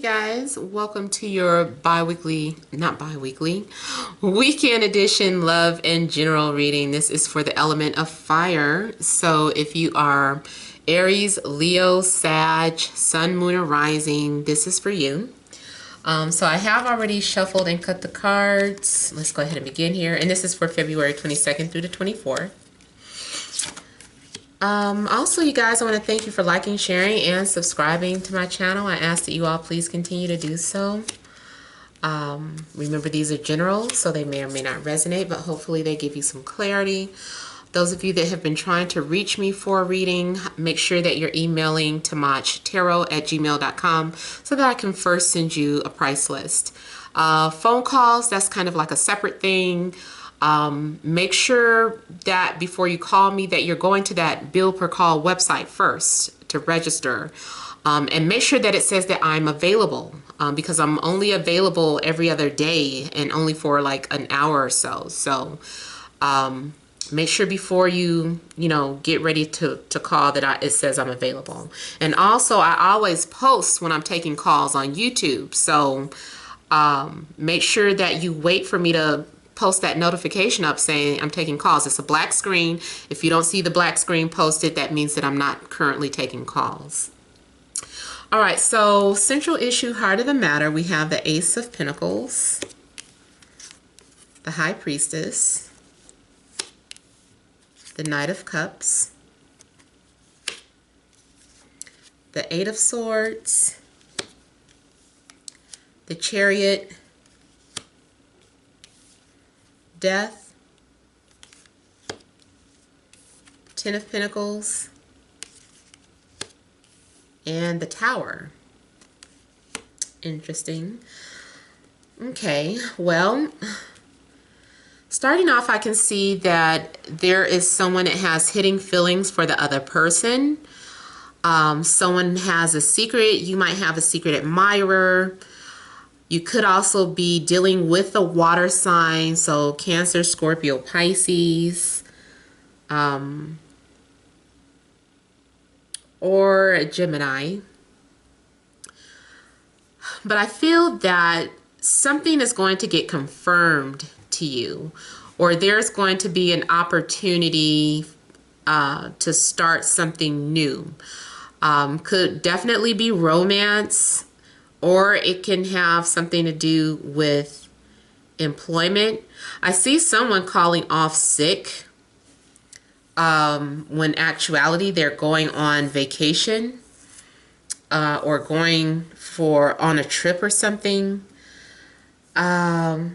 guys, welcome to your weekend edition love and general reading. This is for the element of fire. So if you are Aries, Leo, Sag, Sun, Moon, or Rising, this is for you. So I have already shuffled and cut the cards. Let's go ahead and begin here. And this is for February 22nd through the 24th. Also, you guys, I want to thank you for liking, sharing, and subscribing to my channel. I ask that you all please continue to do so. Remember, these are general, so they may or may not resonate, but hopefully they give you some clarity. Those of you that have been trying to reach me for a reading, make sure that you're emailing TemajTarot@gmail.com so that I can first send you a price list. Phone calls, that's kind of like a separate thing. Make sure that before you call me that you're going to that bill per call website first to register, and make sure that it says that I'm available, because I'm only available every other day and only for like an hour or so. So make sure before you get ready to call that it says I'm available. And also, I always post when I'm taking calls on YouTube, so make sure that you wait for me to post that notification up saying I'm taking calls. It's a black screen. If you don't see the black screen posted, that means that I'm not currently taking calls. All right, so central issue, heart of the matter, we have the Ace of Pentacles, the High Priestess, the Knight of Cups, the Eight of Swords, the Chariot, Death, Ten of Pentacles, and the Tower. Interesting. Okay, well, starting off, I can see that there is someone that has hidden feelings for the other person. Someone has a secret. You might have a secret admirer. You could also be dealing with a water sign, so Cancer, Scorpio, Pisces, or Gemini. But I feel that something is going to get confirmed to you, or there's going to be an opportunity to start something new. Could definitely be romance, or it can have something to do with employment. I see someone calling off sick when actuality they're going on vacation or going on a trip or something. But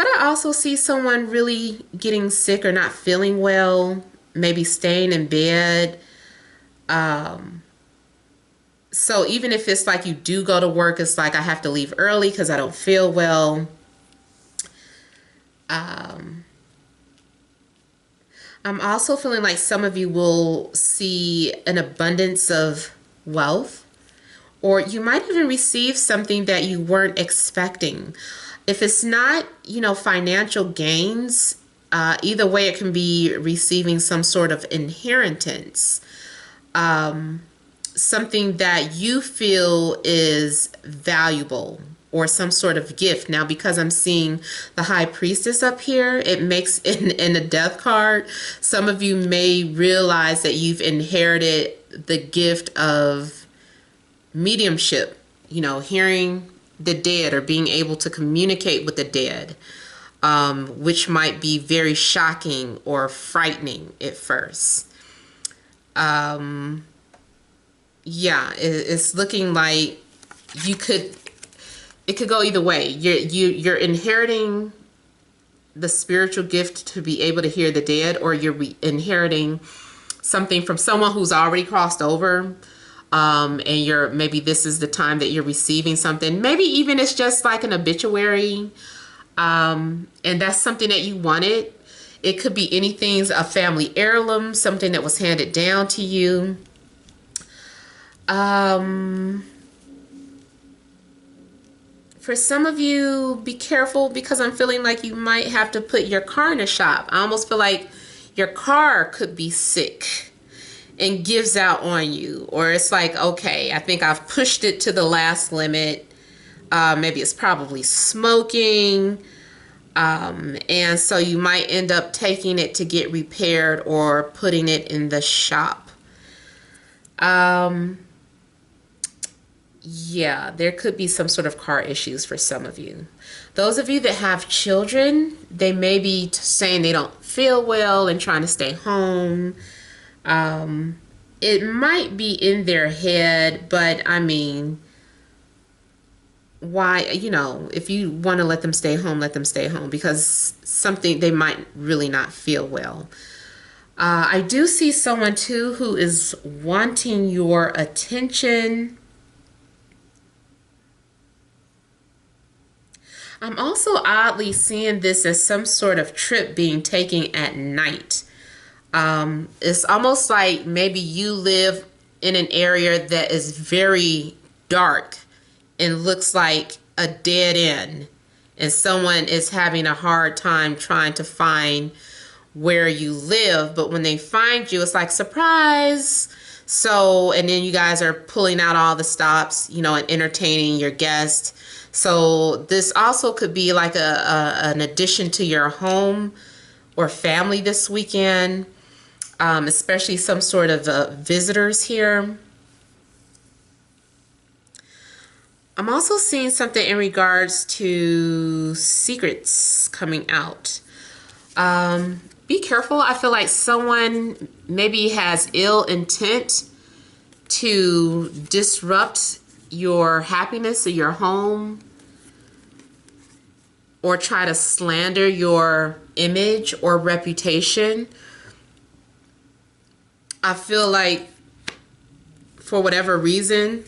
I also see someone really getting sick or not feeling well, maybe staying in bed. So even if it's like you do go to work, it's like I have to leave early because I don't feel well. I'm also feeling like some of you will see an abundance of wealth, or you might even receive something that you weren't expecting. If it's not, financial gains, either way, it can be receiving some sort of inheritance. Something that you feel is valuable, or some sort of gift. Now, because I'm seeing the High Priestess up here, it makes in the Death card, some of you may realize that you've inherited the gift of mediumship, hearing the dead or being able to communicate with the dead, which might be very shocking or frightening at first. Yeah, it's looking like it could go either way. You're inheriting the spiritual gift to be able to hear the dead, or you're inheriting something from someone who's already crossed over, and maybe this is the time that you're receiving something. Maybe even it's just like an obituary, and that's something that you wanted. It could be anything, a family heirloom, something that was handed down to you. For some of you, be careful, because I'm feeling like you might have to put your car in a shop. I almost feel like your car could be sick, and gives out on you, or it's like, okay, I think I've pushed it to the last limit. Maybe it's probably smoking. And so you might end up taking it to get repaired or putting it in the shop. Yeah, there could be some sort of car issues for some of you. Those of you that have children, they may be saying they don't feel well and trying to stay home. It might be in their head, but I mean, why, if you want to let them stay home, let them stay home, because something, they might really not feel well. I do see someone too who is wanting your attention. I'm also oddly seeing this as some sort of trip being taken at night. It's almost like maybe you live in an area that is very dark and looks like a dead end, and someone is having a hard time trying to find where you live, but when they find you, it's like, surprise. So, and then you guys are pulling out all the stops, and entertaining your guests. So this also could be like an addition to your home or family this weekend, especially some sort of visitors here. I'm also seeing something in regards to secrets coming out. Be careful. I feel like someone maybe has ill intent to disrupt your happiness or your home, or try to slander your image or reputation. I feel like for whatever reason,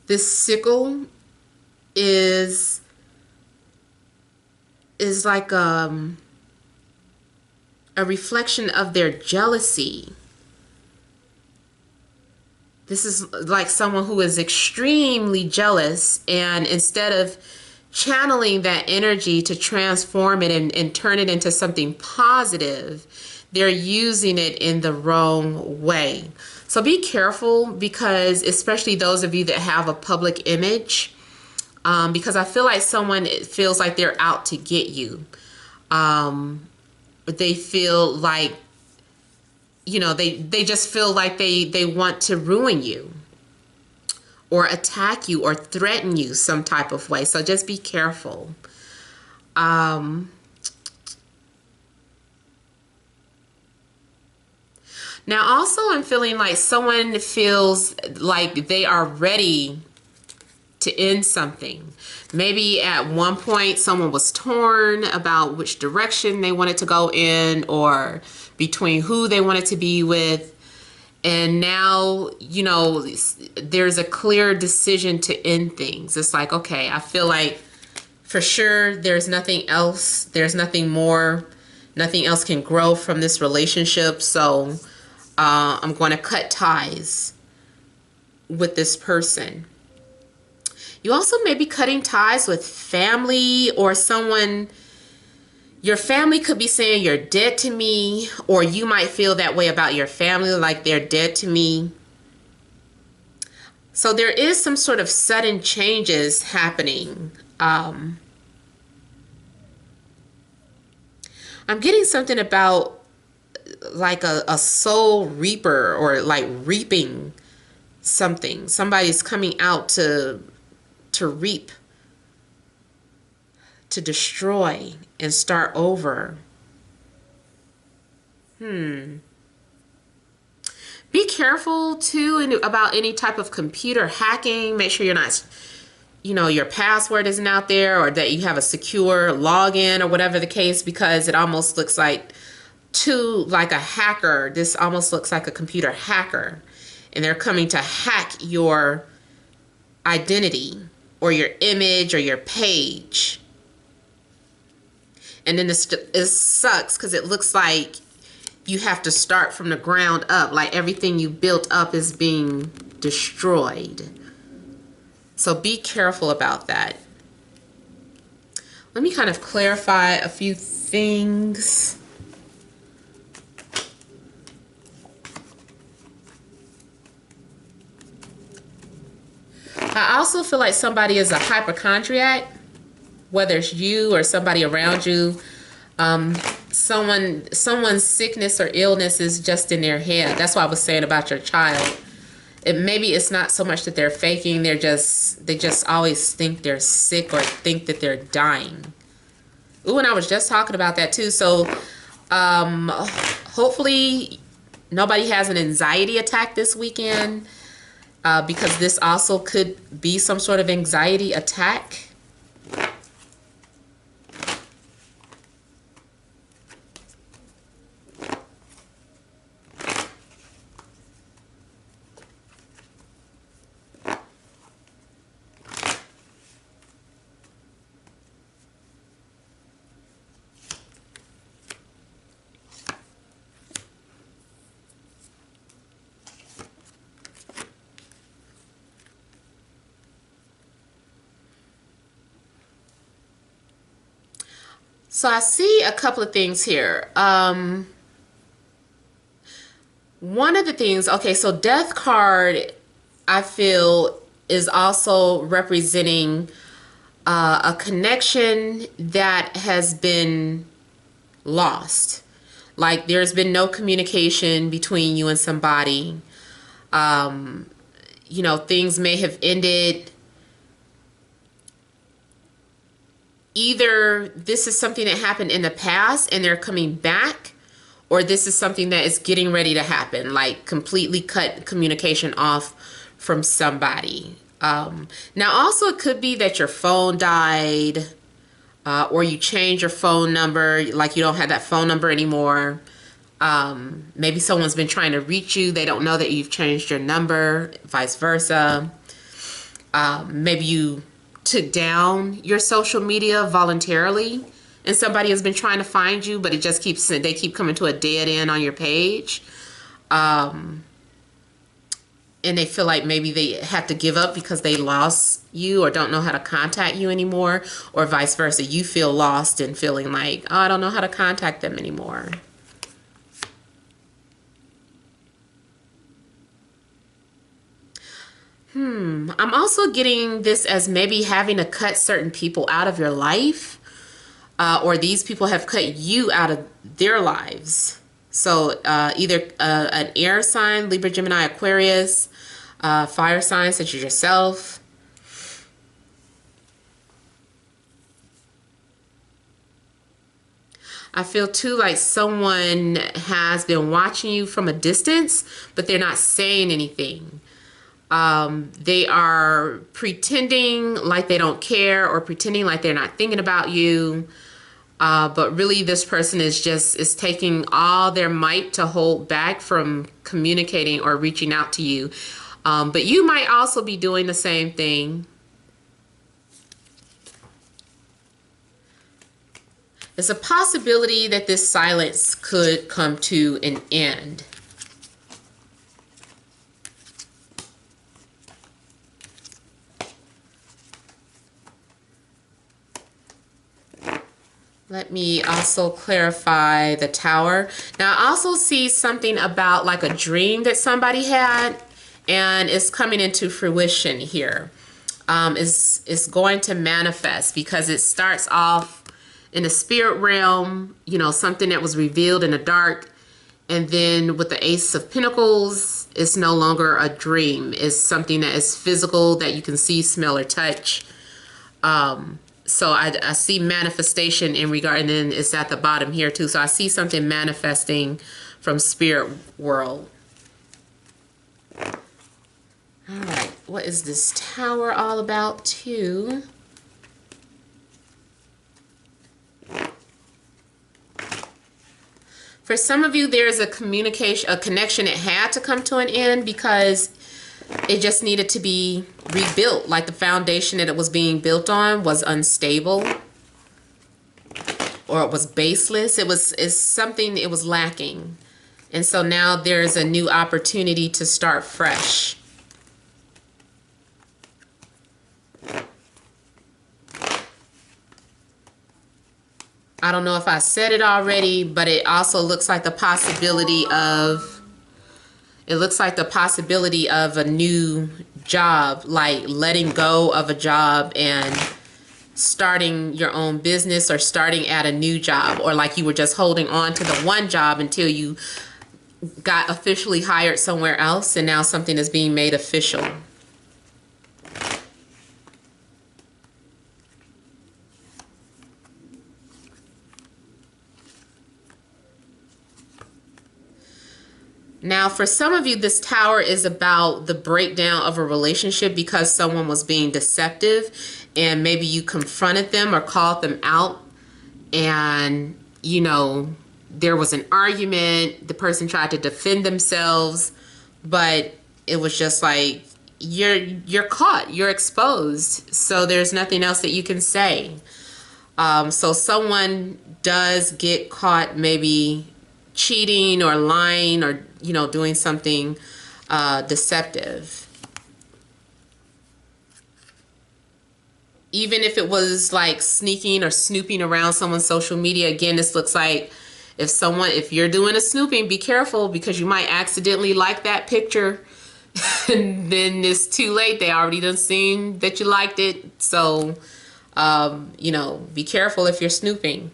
this sickle is like a reflection of their jealousy. This is like someone who is extremely jealous, and instead of channeling that energy to transform it and turn it into something positive, they're using it in the wrong way. So be careful, because especially those of you that have a public image, because I feel like someone feels like they're out to get you. They feel like, they just feel like they want to ruin you or attack you or threaten you some type of way. So just be careful. Now also I'm feeling like someone feels like they are ready to end something. Maybe at one point someone was torn about which direction they wanted to go in, or between who they wanted to be with. And now, there's a clear decision to end things. It's like, okay, I feel like for sure there's nothing else. There's nothing more. Nothing else can grow from this relationship. So I'm going to cut ties with this person. You also may be cutting ties with family, or someone. Your family could be saying you're dead to me, or you might feel that way about your family, like they're dead to me. So there is some sort of sudden changes happening. I'm getting something about like a soul reaper, or like reaping something. Somebody's coming out to reap, to destroy and start over. Be careful too about any type of computer hacking. Make sure you're not, your password isn't out there, or that you have a secure login or whatever the case, because it almost looks like like a hacker. This almost looks like a computer hacker, and they're coming to hack your identity or your image or your page. And then it sucks, because it looks like you have to start from the ground up, like everything you built up is being destroyed. So be careful about that. Let me kind of clarify a few things. I also feel like somebody is a hypochondriac, whether it's you or somebody around you. Someone's sickness or illness is just in their head. That's what I was saying about your child. Maybe it's not so much that they're faking, they just always think they're sick or think that they're dying. Ooh, and I was just talking about that too. So hopefully nobody has an anxiety attack this weekend, because this also could be some sort of anxiety attack. So I see a couple of things here. One of the things, okay, so Death card, I feel, is also representing a connection that has been lost. Like there's been no communication between you and somebody. You know, things may have ended. Either this is something that happened in the past and they're coming back, or this is something that is getting ready to happen, like completely cut communication off from somebody. Now also it could be that your phone died, or you change your phone number, like you don't have that phone number anymore. Maybe someone's been trying to reach you, they don't know that you've changed your number, vice versa. Maybe you took down your social media voluntarily and somebody has been trying to find you, but it just they keep coming to a dead end on your page. And they feel like maybe they have to give up because they lost you or don't know how to contact you anymore, or vice versa. You feel lost and feeling like, oh, I don't know how to contact them anymore. I'm also getting this as maybe having to cut certain people out of your life, or these people have cut you out of their lives. So either an air sign, Libra, Gemini, Aquarius, fire sign such as yourself. I feel too like someone has been watching you from a distance, but they're not saying anything. They are pretending like they don't care or pretending like they're not thinking about you. But really this person is taking all their might to hold back from communicating or reaching out to you. But you might also be doing the same thing. There's a possibility that this silence could come to an end. Let me also clarify the Tower. Now I also see something about like a dream that somebody had and it's coming into fruition here. It's going to manifest because it starts off in the spirit realm, you know, something that was revealed in the dark. And then with the Ace of Pentacles, it's no longer a dream. It's something that is physical that you can see, smell, or touch. So I see manifestation in regard, and then it's at the bottom here too. So I see something manifesting from spirit world. All right, what is this Tower all about too? For some of you, there's a connection that had to come to an end because it just needed to be rebuilt. Like the foundation that it was being built on was unstable, or it was baseless. It was lacking. And so now there's a new opportunity to start fresh. I don't know if I said it already, but it also looks like the possibility of a new job, like letting go of a job and starting your own business, or starting at a new job, or like you were just holding on to the one job until you got officially hired somewhere else, and now something is being made official. Now, for some of you, this Tower is about the breakdown of a relationship because someone was being deceptive, and maybe you confronted them or called them out, and, you know, there was an argument. The person tried to defend themselves, but it was just like, you're caught, you're exposed, so there's nothing else that you can say. So someone does get caught maybe cheating or lying, or, you know, doing something deceptive. Even if it was like sneaking or snooping around someone's social media, again, this looks like if you're doing a snooping, be careful, because you might accidentally like that picture and then it's too late. They already done seen that you liked it. So, you know, be careful if you're snooping.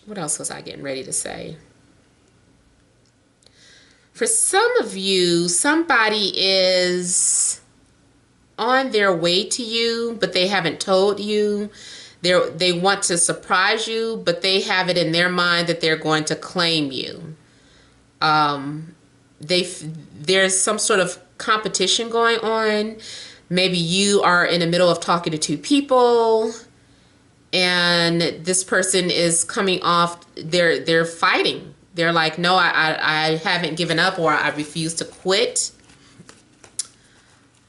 What else was I getting ready to say? For some of you, somebody is on their way to you, but they haven't told you. They want to surprise you, but they have it in their mind that they're going to claim you. There's some sort of competition going on. Maybe you are in the middle of talking to two people, and this person is coming off, they're fighting. They're like, no, I haven't given up, or I refuse to quit.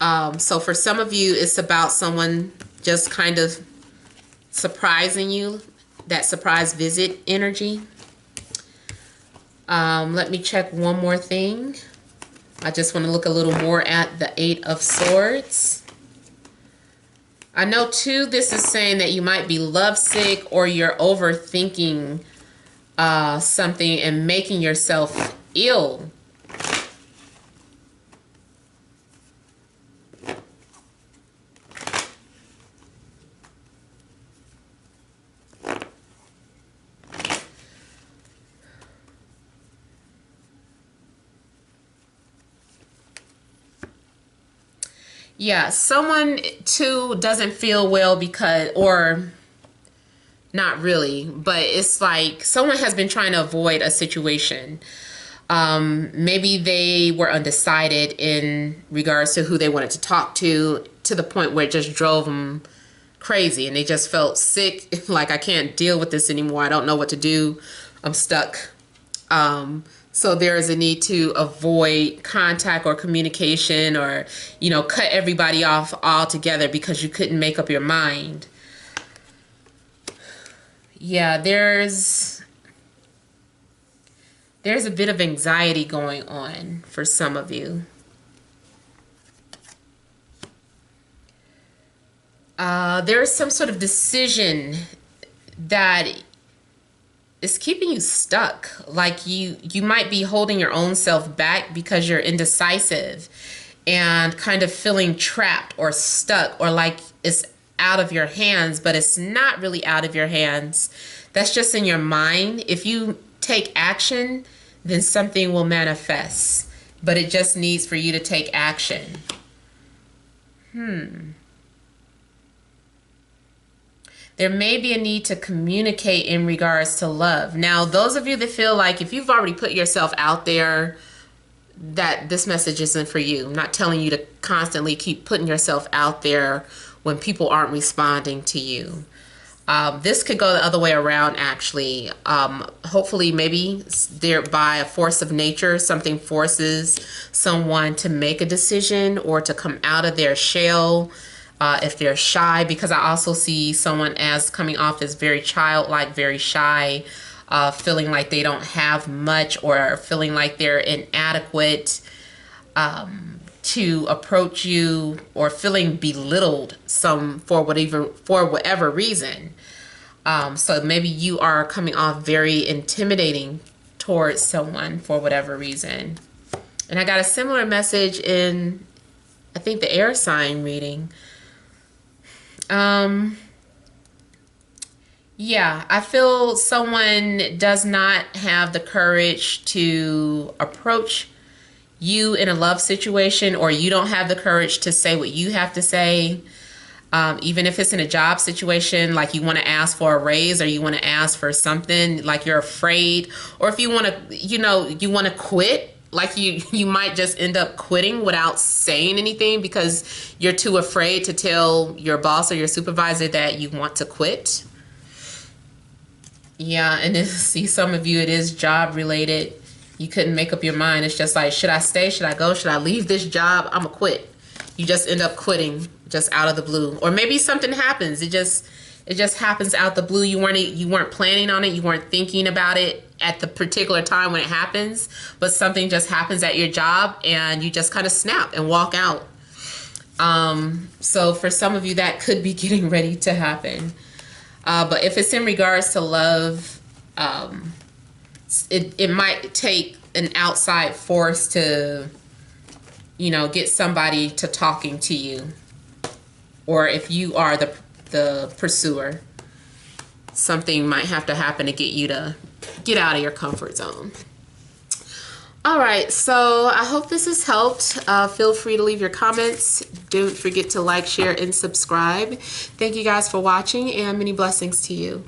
So for some of you, it's about someone just kind of surprising you, that surprise visit energy. Let me check one more thing. I just want to look a little more at the Eight of Swords. I know too, this is saying that you might be lovesick, or you're overthinking something and making yourself ill. Yeah, someone too doesn't feel well because, or not really, but it's like someone has been trying to avoid a situation. Maybe they were undecided in regards to who they wanted to talk to the point where it just drove them crazy, and they just felt sick, like, I can't deal with this anymore. I don't know what to do. I'm stuck. So there is a need to avoid contact or communication, or, you know, cut everybody off altogether because you couldn't make up your mind. Yeah, there's a bit of anxiety going on for some of you. There's some sort of decision that is keeping you stuck. Like you might be holding your own self back because you're indecisive and kind of feeling trapped or stuck, or like it's out of your hands, but it's not really out of your hands. That's just in your mind. If you take action, then something will manifest, but it just needs for you to take action. There may be a need to communicate in regards to love. Now, those of you that feel like if you've already put yourself out there, that this message isn't for you. I'm not telling you to constantly keep putting yourself out there when people aren't responding to you. This could go the other way around, actually. Hopefully, maybe there, by a force of nature, something forces someone to make a decision or to come out of their shell. If they're shy, because I also see someone as coming off as very childlike, very shy, feeling like they don't have much, or feeling like they're inadequate to approach you, or feeling belittled for whatever reason. So maybe you are coming off very intimidating towards someone for whatever reason. And I got a similar message in, I think, the air sign reading. Yeah, I feel someone does not have the courage to approach you in a love situation, or you don't have the courage to say what you have to say. Even if it's in a job situation, like you want to ask for a raise or you want to ask for something, like you're afraid, or if you want to, you want to quit, like you might just end up quitting without saying anything because you're too afraid to tell your boss or your supervisor that you want to quit. Yeah, and then see, some of you, it is job related. You couldn't make up your mind. It's just like, should I stay? Should I go? Should I leave this job? I'm gonna quit. You just end up quitting just out of the blue, or maybe something happens. It just happens out the blue. You weren't planning on it. You weren't thinking about it at the particular time when it happens, but something just happens at your job, and you just kind of snap and walk out. So for some of you, that could be getting ready to happen. But if it's in regards to love, it might take an outside force to, get somebody to talking to you. Or if you are the pursuer, something might have to happen to get you to get out of your comfort zone. All right, so I hope this has helped. Feel free to leave your comments. Don't forget to like, share, and subscribe. Thank you guys for watching, and many blessings to you.